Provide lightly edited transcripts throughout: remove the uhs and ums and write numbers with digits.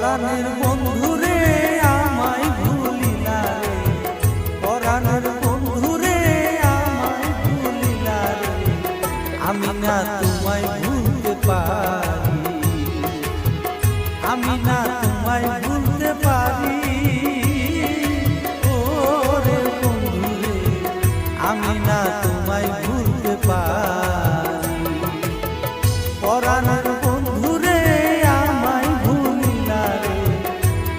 পরাণের বন্ধুরে আমায় ভুলিলা রে, পরাণের বন্ধুরে আমায় ভুলিলা রে, আমি না তোমায় ভুলতে পারি, আমি না তোমায় ভুলতে পারি। ও রে বন্ধুরে আমি না তোমায় ভুলতে পারি। পরাণের বন্ধুরে আমায় ভুলিলা রে,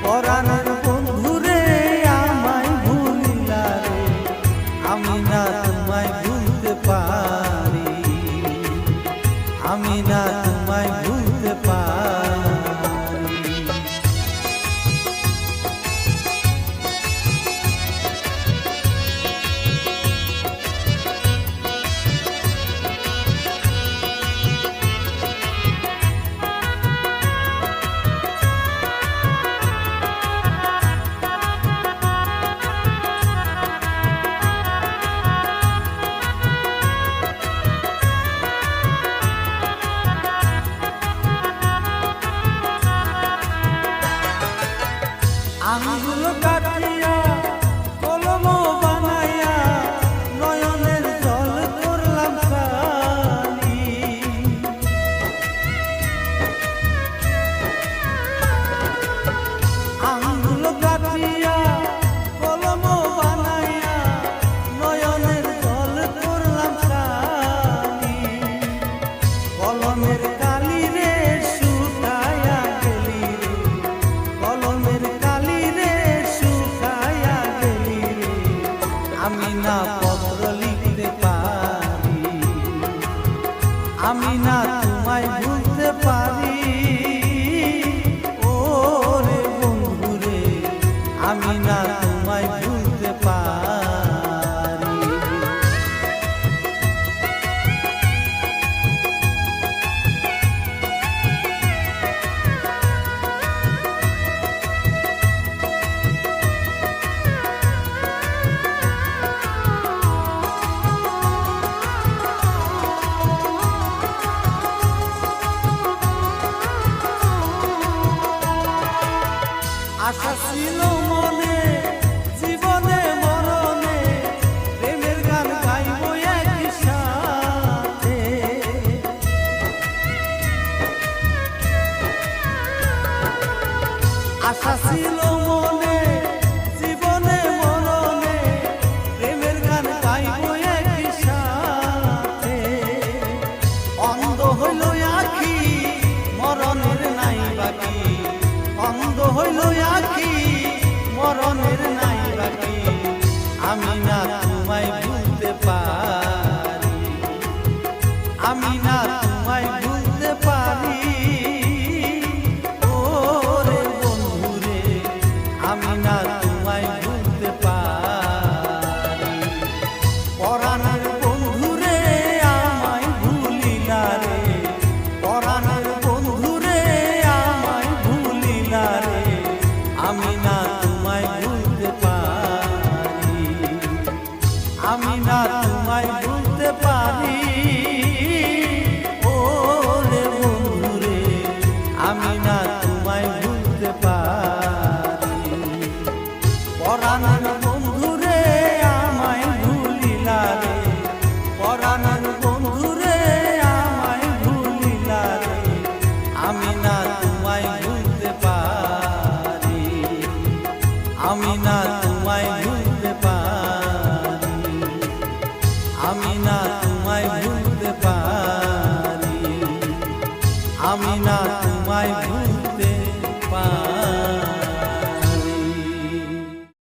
পরাণের বন্ধুরে আমায় ভুলিলা রে, আমি না তোমায় ভুলতে পারি, আমি না তোমায় ভুলতে পারি। আঙ্গুল কাটিয়া কলম বানাইয়া নয়নের জল করলাম খালি, আঙ্গুল কাটিয়া কলম বানাইয়া নয়নের জল করলাম খালি, কলমের কালি রে শুকায়া গেলি রে, কলমের আমি না পত্র লিখতে পারি, আমি না তোমায় ভুলতে পারি। ও রে বন্ধুরে আমি না তোমায় ভুলতে পারি। আশা ছিল মনে জীবনে মরণে প্রেমের গান গাইব একই সাথে, আশা ছিল মনে জীবনে মরণে প্রেমের গান গাইব একই সাথে, অন্ধ হইল আখি মরণের নাই বাকি, অন্ধ হইল আখি মরণের নাই বাকি, আমি না তোমায় ভুলতে পারি, আমি না তোমায় ভুলতে পারি। ও রে বন্ধুরে আমি না তোমায় ভুলতে পারি। পরাণের বন্ধুরে আমায় ভুলিলা রে, পরাণের বন্ধুরে আমায় ভুলিলা রে, আমি না তোমায় ভুলতে পারি, আমি না তোমায় ভুলতে পারি। ও রে বন্ধুরে আমি না তোমায় ভুলতে পারি। পরাণের বন্ধুরে আমায় ভুলিলা রে, পরাণের বন্ধুরে আমায় ভুলিলা রে, আমি না তোমায় ভুলতে পারি, আমি না তোমায় ভুলতে পারি, আমি না তোমায় ভুলতে পারি।